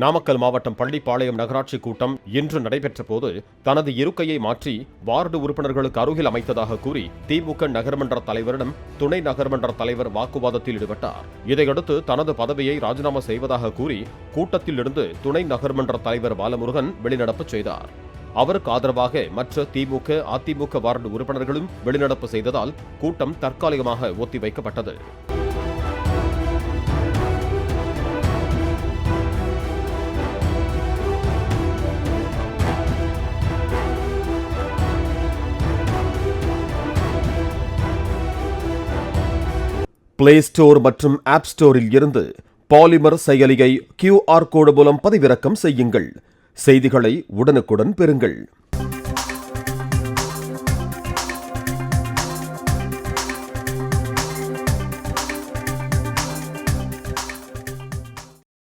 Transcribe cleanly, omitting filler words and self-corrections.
நாமக்கல் மாவட்டம் பள்ளிப்பாளையம் நகராட்சி கூட்டம் இன்று நடைபெற்ற போது தனது இருக்கையை மாற்றி வார்டு உறுப்பினர்களுக்கு அருகில் அமைத்ததாக கூறி திமுக நகர்மன்ற தலைவரிடம் துணை நகர்மன்ற தலைவர் வாக்குவாதத்தில் ஈடுபட்டார். இதையடுத்து தனது பதவியை ராஜினாமா செய்வதாக கூறி கூட்டத்தில் இருந்து துணை நகர்மன்ற தலைவர் பாலமுருகன் வெளிநடப்பு செய்தார். அவருக்கு ஆதரவாக மற்ற திமுக, அதிமுக வார்டு உறுப்பினர்களும் வெளிநடப்பு செய்ததால் கூட்டம் தற்காலிகமாக ஒத்திவைக்கப்பட்டது. பிளே ஸ்டோர் மற்றும் ஆப் ஸ்டோரில் இருந்து பாலிமர் செயலியை QR கோடு மூலம் பதிவிறக்கம் செய்யுங்கள். செய்திகளை உடனுக்குடன் பெறுங்கள்.